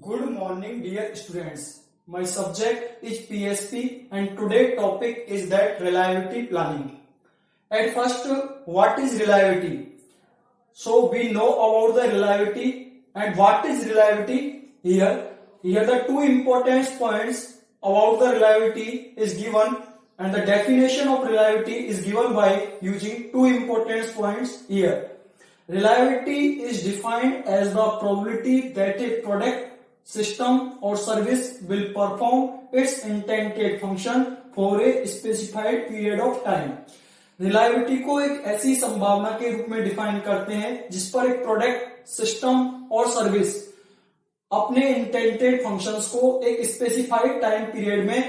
Good morning, dear students. My subject is PSP and today's topic is that reliability planning. At first, what is reliability? So we know about the reliability and what is reliability here. Here the two important points about the reliability is given and the definition of reliability is given by using two important points here. Reliability is defined as the probability that a product, system or service will perform its intended function for a specified period of time. Reliability को एक ऐसी संभावना के रूप में define करते हैं जिस पर एक प्रोडक्ट, सिस्टम और सर्विस अपने इंटेंडेड फंक्शंस को एक स्पेसिफाइड टाइम पीरियड में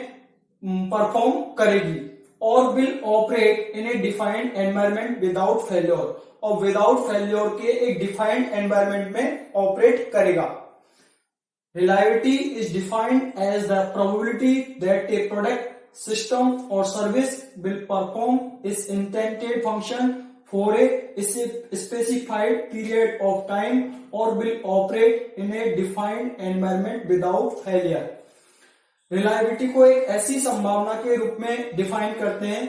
परफॉर्म करेगी और will operate in a defined environment without failure और विदाउट फेल्योर के एक डिफाइंड एनवायरनमेंट में ऑपरेट करेगा. Reliability is defined as the probability that a product, system or service will perform its intended function for a specified period of time or will operate in a defined environment without failure. Reliability को एक ऐसी संभावना के रूप में define करते हैं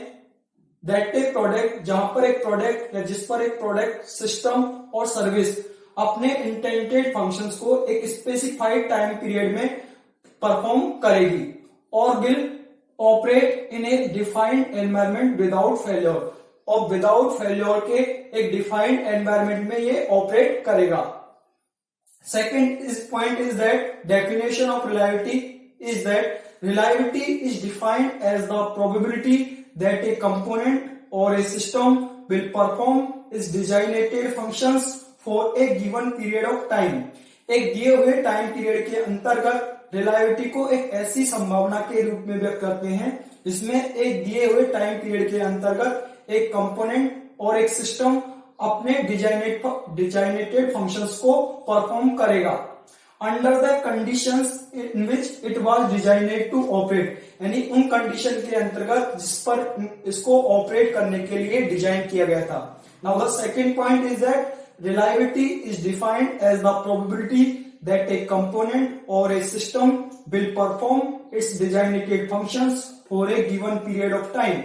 that a product, जहां पर एक प्रोडक्ट या जिस पर एक प्रोडक्ट, सिस्टम और सर्विस अपने इंटेंडेड फंक्शंस को एक स्पेसिफाइड टाइम पीरियड में परफॉर्म करेगी और will operate in a defined environment without failure और विदाउट फेल्योर के एक डिफाइंड एनवायरनमेंट में ये ऑपरेट करेगा. Second point is that definition of reliability is that reliability is defined as the probability that a component or a system will perform its designated functions for a given period of time. एक दिए हुए time period के अंतर्गत reliability को एक ऐसी संभावना के रूप में व्यक्त करते हैं जिसमें एक दिए हुए टाइम पीरियड के अंतर्गत एक कंपोनेंट और एक सिस्टम अपने डिजाइनेटेड फंक्शंस को परफॉर्म करेगा under the conditions in which it was designed to operate, यानी उन कंडीशन के अंतर्गत जिस पर इसको ऑपरेट करने के लिए डिजाइन किया गया था. Now the second point is that reliability is defined as the probability that a component or a system will perform its designated functions for a given period of time.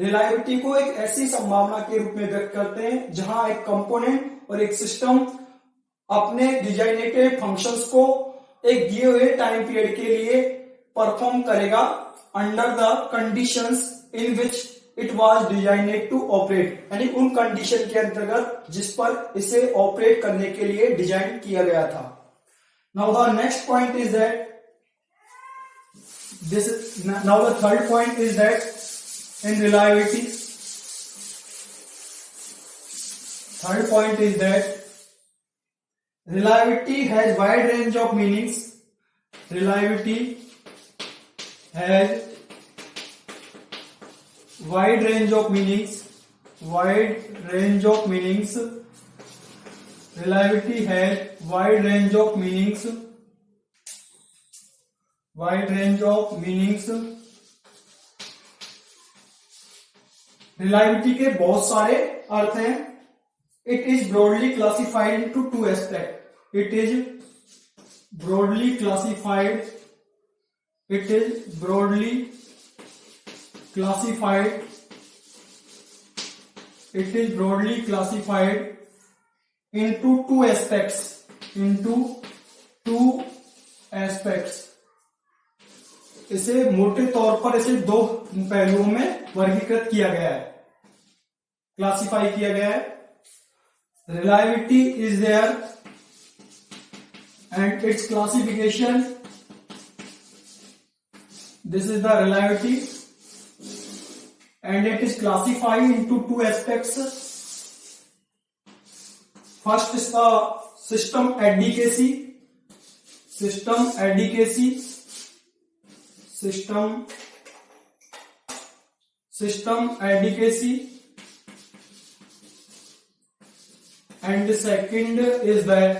Reliability को एक ऐसी संभावना के रूप में व्यक्त करते हैं जहां एक कंपोनेंट और एक सिस्टम अपने डिजाइनेटेड फंक्शंस को एक दिए हुए टाइम पीरियड के लिए परफॉर्म करेगा under the conditions in which it was designed to operate, यानी उन कंडीशन के अंतर्गत जिस पर इसे ऑपरेट करने के लिए डिजाइन किया गया था. Now the next point is that now the third point is that in reliability, third point is that reliability has wide range of meanings. Reliability has wide range of meanings. Reliability has wide range of meanings. Reliability के बहुत सारे अर्थ हैं. It is broadly classified into two aspects. It is broadly classified into two aspects. इसे मोटे तौर पर इसे दो पहलुओं में वर्गीकृत किया गया है, क्लासिफाई किया गया है. Reliability is there and its classification. This is the reliability and it is classified into two aspects. First is the system adequacy and the second is that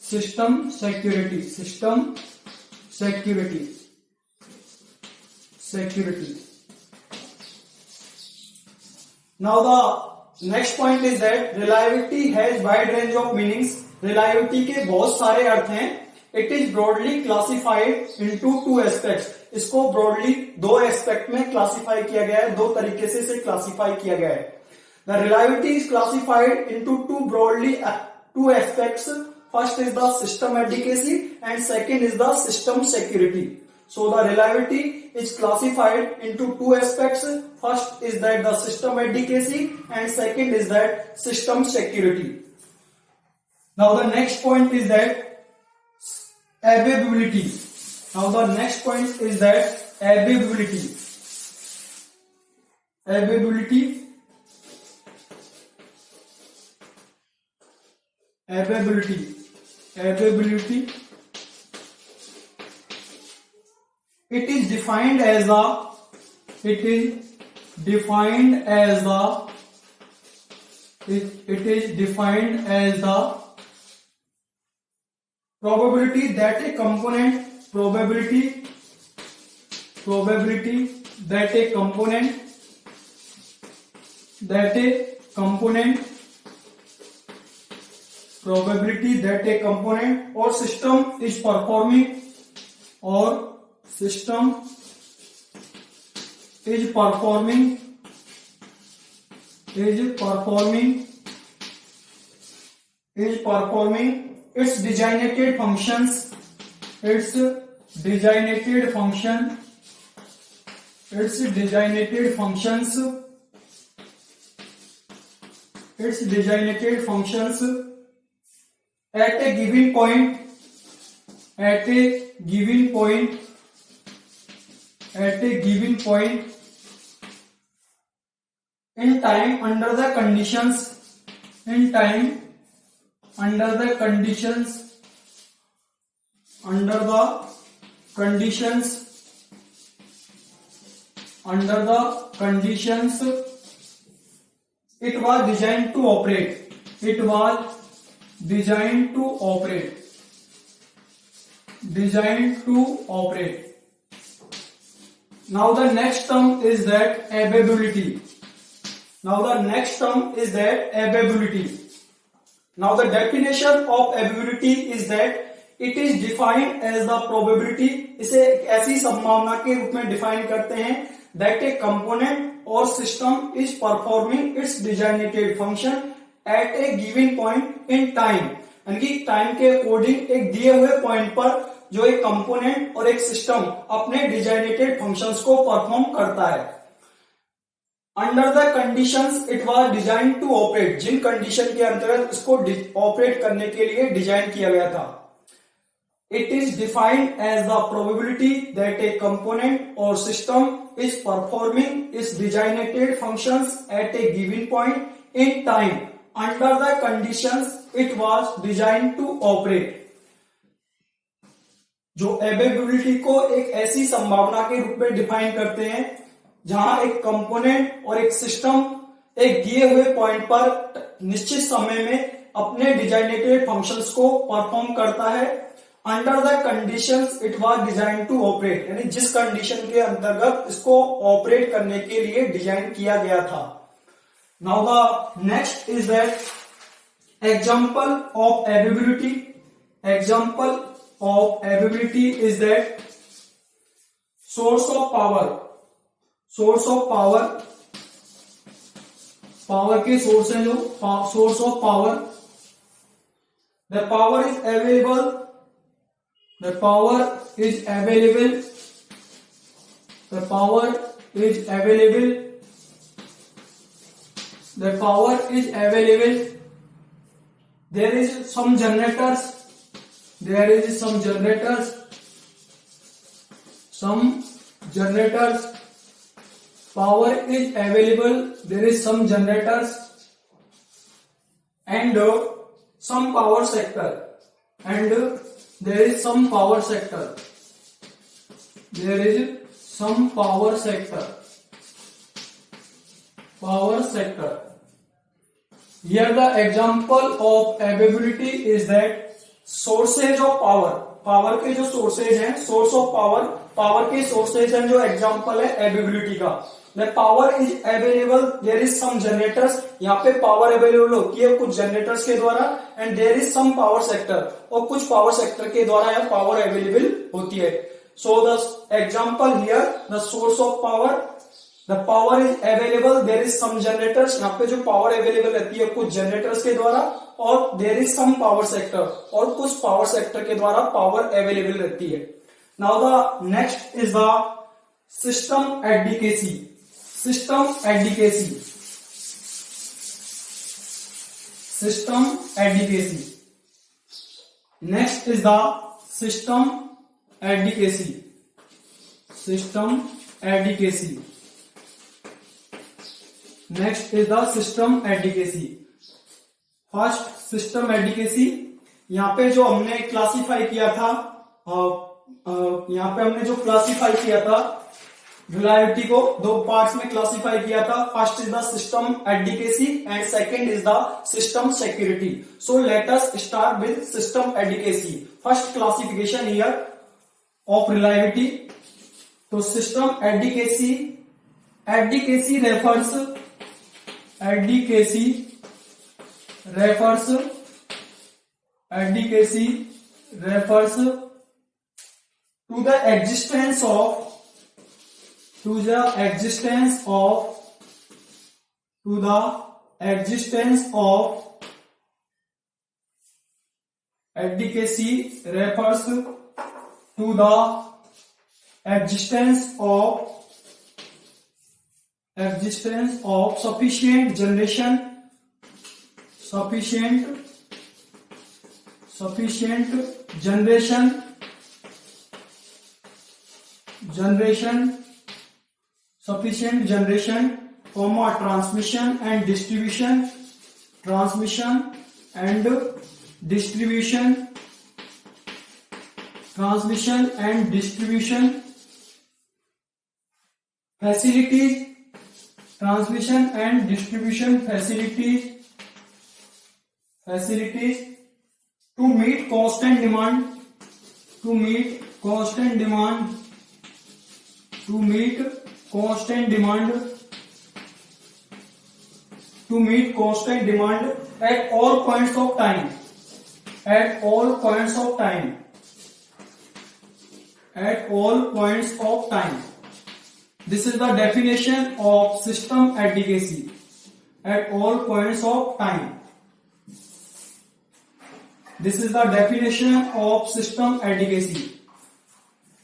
system security. System security. Now the next point is that reliability has wide range of meanings. Reliability के बहुत सारे अर्थ हैं। It is broadly classified into two aspects. इसको broadly दो aspect में classify किया गया है, दो तरीके से इसे क्लासिफाई किया गया है। The reliability is classified into two broadly two aspects. First is the system adequacy and second is the system security. So the reliability is classified into two aspects. First is that the system adequacy and second is that system security. Now the next point is that availability. Now the next point is that availability. Availability. Availability. Availability. It is defined as the probability that a component or system is performing its designated functions at a given point in time under the conditions it was designed to operate. Now the next term is that availability. Now the definition of availability is that it is defined as the probability. इसे एक ऐसी संभावना के रूप में define करते हैं that a component or system is performing its designated function at a given point in time. यानी कि टाइम के अकॉर्डिंग एक दिए हुए पॉइंट पर जो एक कंपोनेंट और एक सिस्टम अपने डिजाइनेटेड फंक्शंस को परफॉर्म करता है। Under the conditions it was design to operate. जिन कंडीशन के अंतर्गत इसको ऑपरेट करने के लिए डिजाइन किया गया था। It is defined as the probability that a component or system is performing its designated functions at a given point in time under the conditions it was design to operate. जो availability को एक ऐसी संभावना के रूप में define करते हैं जहां एक कंपोनेंट और एक सिस्टम एक दिए हुए पॉइंट पर निश्चित समय में अपने डिजाइनेटेड फंक्शंस को परफॉर्म करता है under the conditions it was design to operate. यानी जिस कंडीशन के अंतर्गत इसको ऑपरेट करने के लिए डिजाइन किया गया था। Now the next is that example of availability. Example of availability is that source of power के सोर्स हैं जो source of power, the power is available the power is available there is some generators power is available there is some generators and some power sector there is some power sector here the example of availability is that sources of power के जो sources हैं, source of power के sources हैं जो example है availability का। The power is available, there is some generators, यहाँ पे पावर अवेलेबल होती है कुछ जनरेटर्स के द्वारा, and there is some power sector, और कुछ पावर सेक्टर के द्वारा यह पावर अवेलेबल होती है. So the example here, the source of power, the power is available, there is some generators, यहाँ पे जो पावर अवेलेबल रहती है कुछ जनरेटर्स के द्वारा, और there is some power sector, और कुछ पावर सेक्टर के द्वारा पावर अवेलेबल रहती है. Now the next is the system adequacy. System adequacy. System adequacy. Next is the system adequacy. System adequacy. Next is the system adequacy. First system adequacy. यहाँ पे जो हमने क्लासिफाई किया था, यहाँ पे हमने जो क्लासिफाई किया था रिलायबिलिटी को दो पार्ट्स में क्लासिफाई किया था. First is the system adequacy and second is the system security. So let us start with system adequacy. First classification here of reliability. तो system adequacy, adequacy refers to the existence of advocacy refers to the existence of sufficient generation transmission and distribution facilities to meet constant demand at all points of time. This is the definition of system adequacy. At all points of time. This is the definition of system adequacy.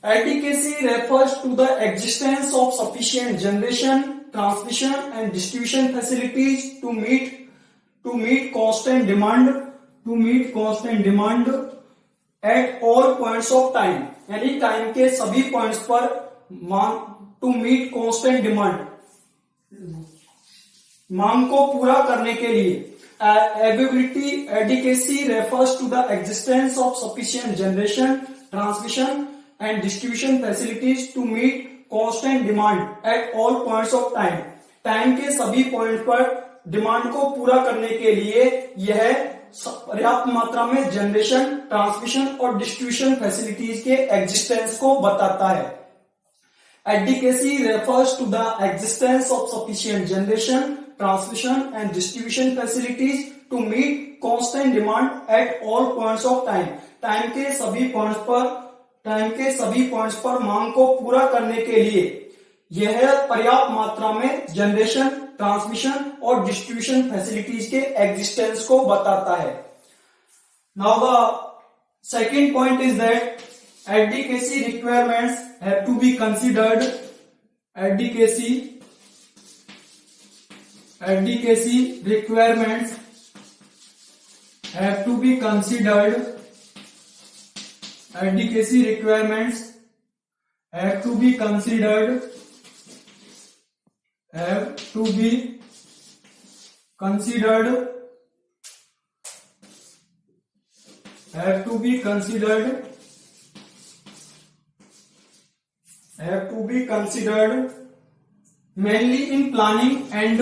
Adequacy refers to the existence of sufficient generation, transmission and distribution facilities to meet constant demand at all points of time. यानी time के सभी points पर to meet constant demand, मांग को पूरा करने के लिए. Ability adequacy refers to the existence of sufficient generation, transmission and distribution facilities to meet constant demand at all points of time. Time के सभी पॉइंट पर डिमांड को पूरा करने के लिए यह पर्याप्त मात्रा में जनरेशन, ट्रांसमिशन और डिस्ट्रीब्यूशन फैसिलिटीज के एग्जिस्टेंस को बताता है. Adequacy refers to the existence of sufficient generation, transmission and distribution facilities to meet constant demand at all points of time. Time के सभी पॉइंट्स पर मांग को पूरा करने के लिए यह पर्याप्त मात्रा में जनरेशन, ट्रांसमिशन और डिस्ट्रीब्यूशन फैसिलिटीज के एग्जिस्टेंस को बताता है. Now the second point is that adequacy requirements have to be considered. Adequacy requirements have to be considered. Adequacy requirements have to be considered. Have to be considered mainly in planning and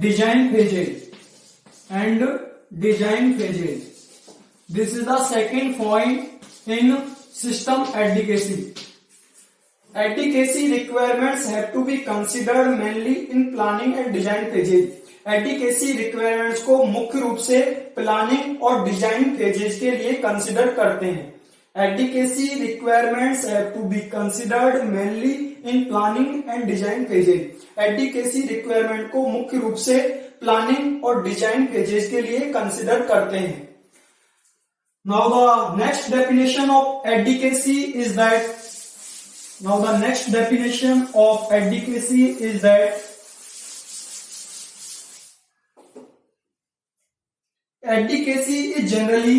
design phases. This is the second point in system advocacy. Advocacy requirements have to be considered mainly in planning and design phases. Adequacy requirements को मुख्य रूप से planning और design phases के लिए consider करते हैं। Adequacy requirements have to be considered mainly in planning and design phases. Adequacy requirement को मुख्य रूप से प्लानिंग और डिजाइन फेजेस के लिए कंसिडर करते हैं। Now the next definition of adequacy is that Now the next definition of advocacy is that advocacy is generally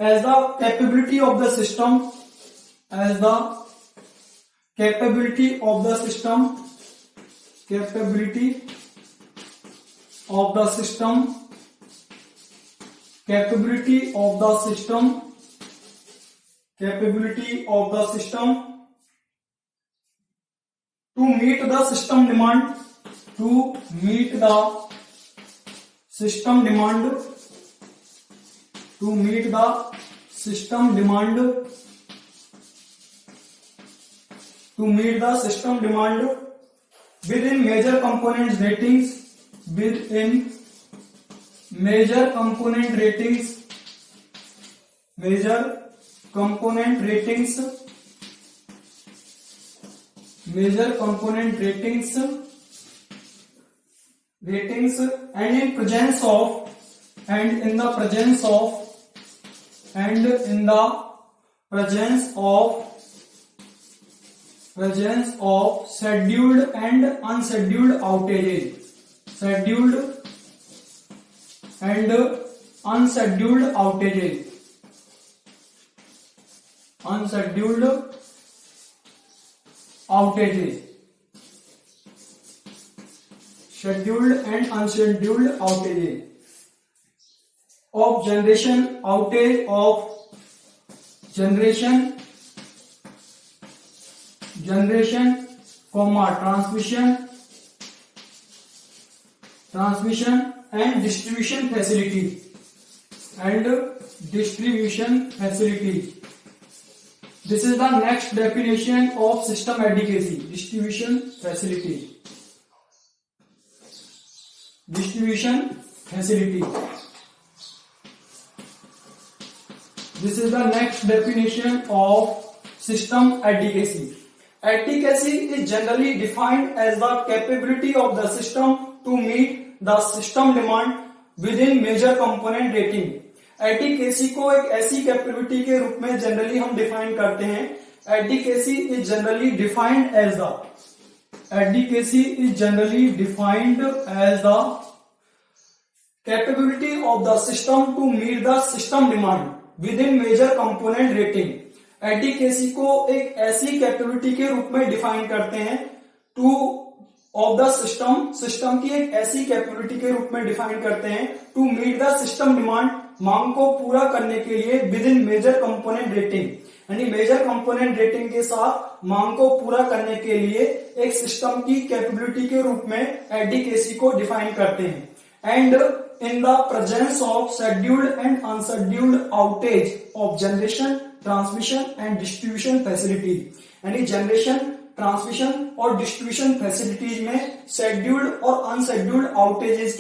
as the capability of the system, capability of the system to meet the system demand, within major component ratings, and in the presence of scheduled and unscheduled outages, scheduled and unscheduled outages of generation, transmission and distribution facilities, This is the next definition of system advocacy. Distribution facility. This is the next definition of system advocacy. Advocacy is generally defined as the capability of the system to meet the system demand within major component rating. एडीकेसी को एक ऐसी capability के रूप में generally हम define करते हैं। Adequacy is generally defined as the capability of the system to meet the system demand within major component rating. Adequacy को एक ऐसी कैपेबिलिटी के रूप में डिफाइन करते हैं ऑफ द सिस्टम की एक ऐसी कैपेबिलिटी के रूप में डिफाइन करते हैं to meet the system demand, मांग को पूरा करने के लिए within major component rating, यानी मेजर कंपोनेंट रेटिंग के साथ मांग को पूरा करने के लिए एक सिस्टम की कैपेबिलिटी के रूप में एडीकेसी को डिफाइन करते हैं। And in the presence of scheduled and unscheduled outage of generation, transmission and distribution facility, यानी जनरेशन, ट्रांसमिशन और डिस्ट्रीब्यूशन फैसिलिटीज में शेड्यूल्ड और अनशेड्यूल्ड आउटेजेस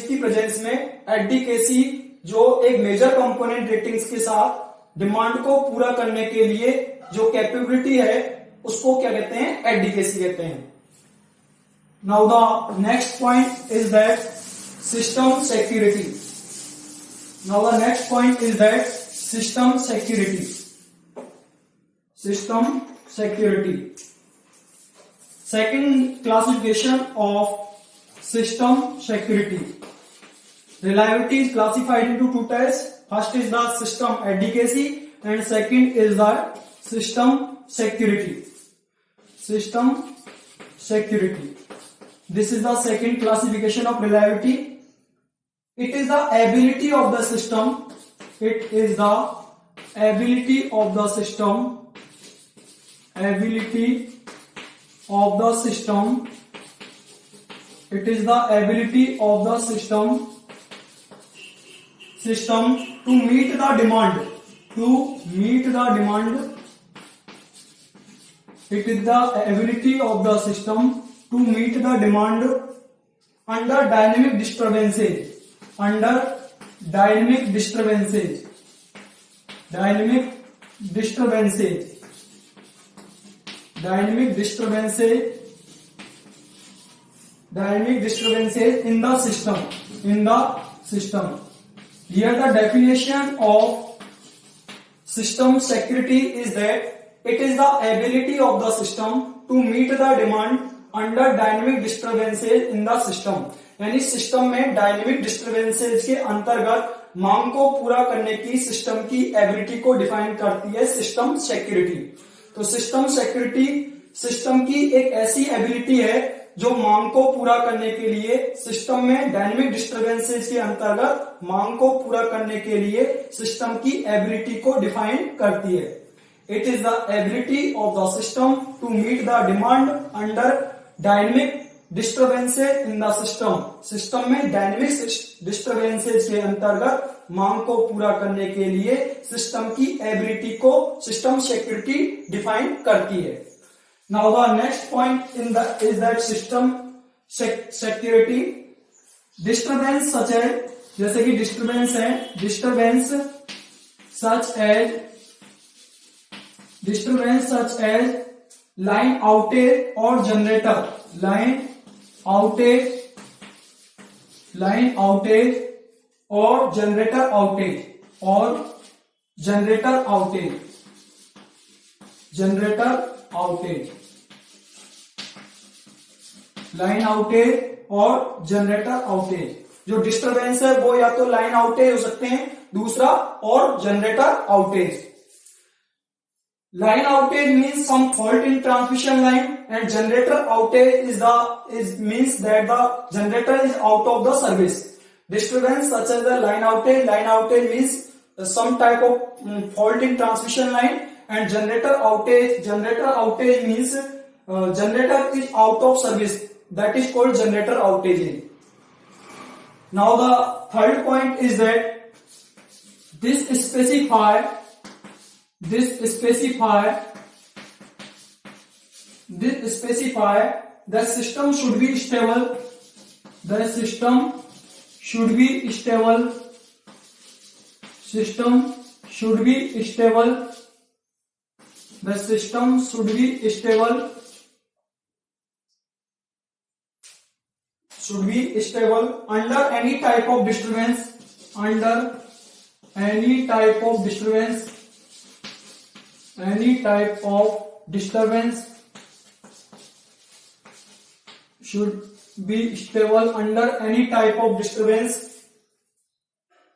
की प्रेजेंस में एडीकेसी जो एक मेजर कंपोनेंट रेटिंग्स के साथ डिमांड को पूरा करने के लिए जो कैपेबिलिटी है उसको क्या कहते हैं? एडीकेसी कहते हैं। Now the next point is that system security. Second classification of system security. Reliability is classified into two types. First is the system advocacy and second is the system security. This is the second classification of reliability. It is the ability of the system. It is the ability of the system. Ability of the system. It is the ability of the system to meet the demand. To meet the demand. It is the ability of the system to meet the demand under dynamic disturbances. Under dynamic disturbances. Dynamic disturbances. Dynamic disturbances. Dynamic disturbances in the system. In the system. Here the definition of system security is that it is the ability of the system to meet the demand under dynamic disturbances in the system. यानी system में dynamic disturbances के अंतर्गत मांग को पूरा करने की system की एबिलिटी को डिफाइन करती है सिस्टम सिक्योरिटी. तो सिस्टम सिक्योरिटी सिस्टम की एक ऐसी एबिलिटी है जो मांग को पूरा करने के लिए सिस्टम में डायनेमिक डिस्टर्बेंसेस के अंतर्गत मांग को पूरा करने के लिए सिस्टम की एबिलिटी को डिफाइन करती है. It is the ability of the system to meet the demand under dynamic disturbances in the system. System में डायनेमिक डिस्टर्बेंसेस के अंतर्गत मांग को पूरा करने के लिए सिस्टम की एबिलिटी को सिस्टम सिक्योरिटी डिफाइन करती है. Now the next point is that system security disturbance such as, जैसे कि डिस्टर्बेंस है, disturbance such as line outage or generator. Line outage or generator outage. Generator outage. Line outage और generator outage. जो disturbance है वो या तो line outage हो सकते हैं, दूसरा और generator outage. Line outage means some fault in transmission line and generator outage means that the generator is out of the service. Disturbance such as the line outage means some type of fault in transmission line, and generator outage means generator is out of service. That is called generator outage. Now the third point is that this specify the system should be stable. The system should be stable. The system should be stable under any type of disturbance. Any type of disturbance should be stable under any type of disturbance,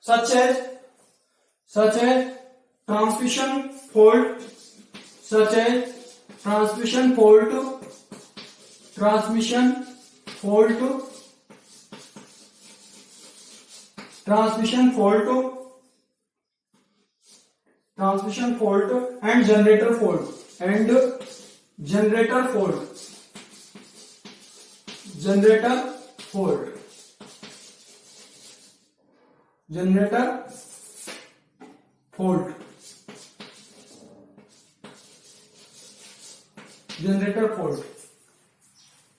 such as transmission fault, and generator fault.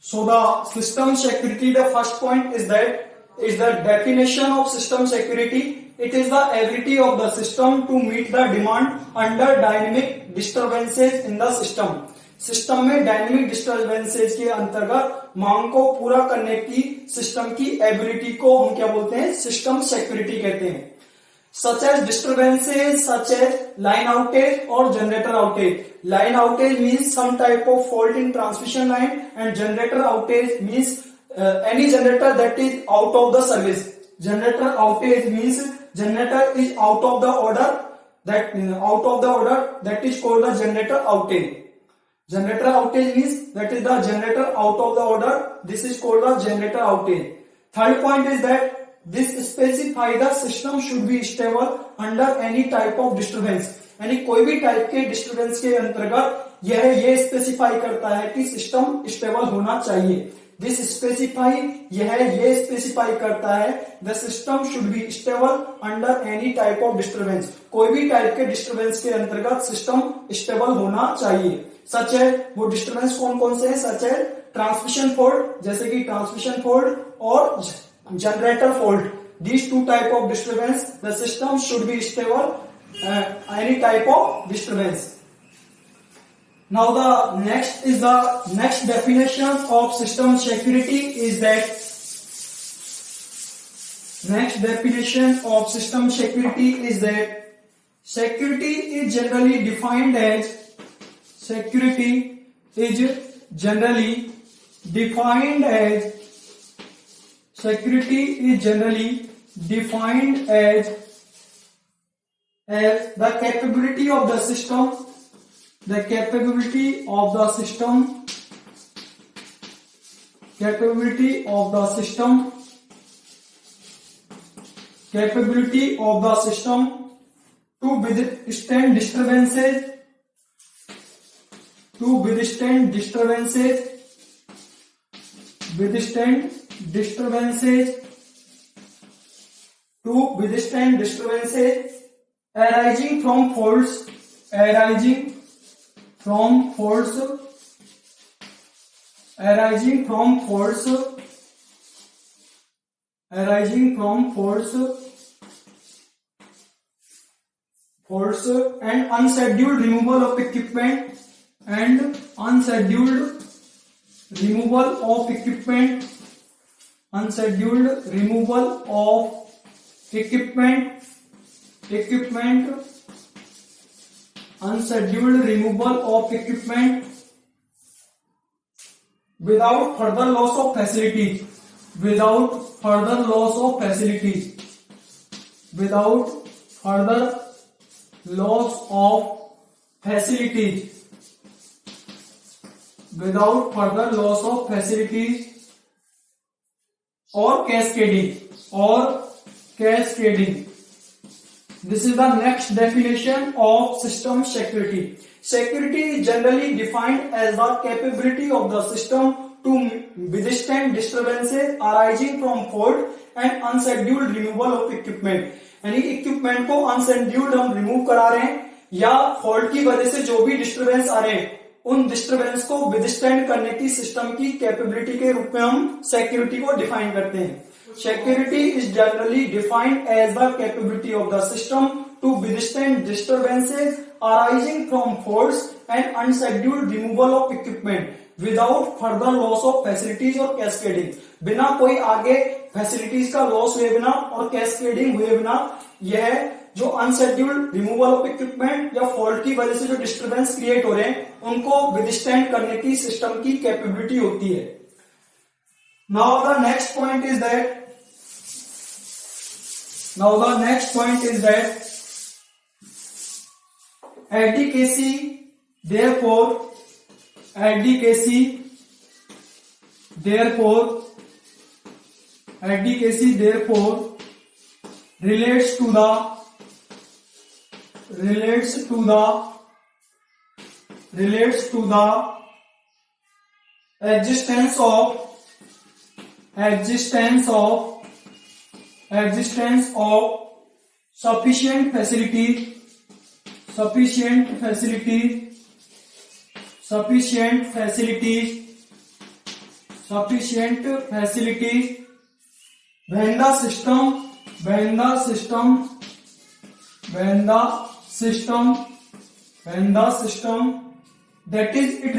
So the system security, the first point is the definition of system security. It is the ability of the system to meet the demand under dynamic disturbances in the system. System में dynamic disturbances के अंतर्गत मांग को पूरा करने की system की ability को हम क्या बोलते हैं? सिस्टम सिक्योरिटी कहते हैं. Such as disturbances such as line outage or generator outage. Line outage means some type of fault in transmission line, and generator outage means any generator that is out of the service. Generator outage means generator is out of the order, that is called the generator outage. Generator outage means that is the generator out of the order. This is called the generator outage. Third point is that this specify the system should be stable under any type of disturbance. यानी कोई भी type के disturbance के अंतर्गत यह ये specify करता है कि सिस्टम स्टेबल होना चाहिए. दिस स्पेसिफाई यह ये स्पेसिफाई करता है the system should be stable under any type of disturbance. कोई भी टाइप के डिस्टर्बेंस के अंतर्गत सिस्टम स्टेबल होना चाहिए. सच है वो डिस्टर्बेंस कौन कौन से हैं? सच है ट्रांसमिशन फॉल्ट, जैसे कि ट्रांसमिशन फॉल्ट और generator fault. These two type of disturbance, the system should be stable any type of disturbance. Now the next definition of system security is that security is generally defined as the capability of the system to withstand disturbances arising from faults and unscheduled removal of equipment without further loss of facilities or cascading. This is the next definition of system security. Security is generally defined as the capability of the system to withstand disturbances arising from fault and unscheduled removal of equipment. यानी equipment को unscheduled हम remove करा रहे हैं या fault की वजह से जो भी डिस्टर्बेंस आ रहे हैं उन डिस्टर्बेंस को विदस्टैंड करने की सिस्टम की कैपेबिलिटी के रूप में हम सिक्योरिटी को डिफाइन करते हैं. Security is generally defined as the capability of the system to withstand disturbances arising from faults and unscheduled removal of equipment without further loss of facilities or cascading. बिना कोई आगे फैसिलिटीज का loss हुए बिना और cascading हुए बिना यह जो अनशेड्यूल्ड रिमूवल ऑफ इक्विपमेंट या फॉल्ट की वजह से जो डिस्टर्बेंस क्रिएट हो रहे हैं उनको विदस्टैंड करने की सिस्टम की कैपेबिलिटी होती है. Now the next point is that therefore relates to the existence of sufficient facilities when the system that is it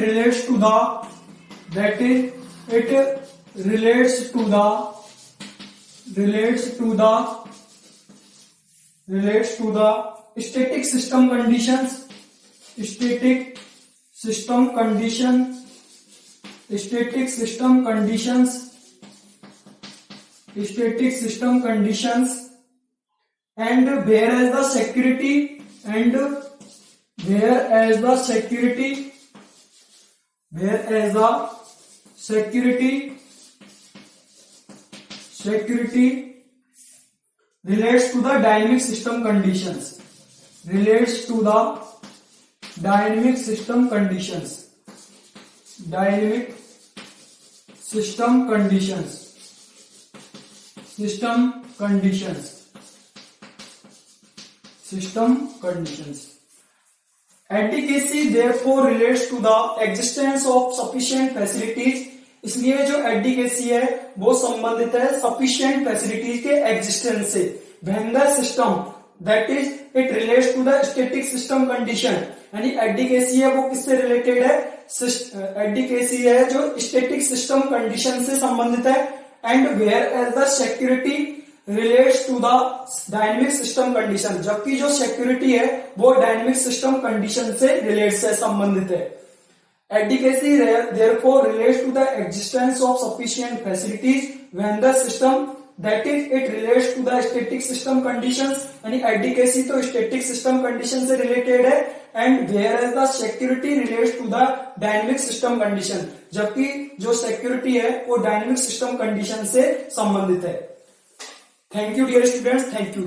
relates to the static system conditions and whereas the security whereas द security relates to the dynamic system conditions, relates to the dynamic system conditions, Advocacy therefore relates to the existence of sufficient facilities. इसलिए जो एडीकेसी है वो संबंधित है sufficient facilities के existence से. When the system that is it relates to the static system condition. यानी adequacy है वो किससे रिलेटेड है? एडीकेसी है जो स्टैटिक सिस्टम कंडीशन से संबंधित है. And whereas the security relates to the dynamic system condition. जबकि जो सिक्योरिटी है वो डायनेमिक सिस्टम कंडीशन से रिलेट से संबंधित है. Advocacy therefore relates to the existence of sufficient facilities when the system that is it relates to the static system conditions. यानी advocacy तो static system condition से related है. and whereas the security relates to the dynamic system condition. जबकि जो security है वो dynamic system condition से संबंधित है. Thank you dear students. Thank you.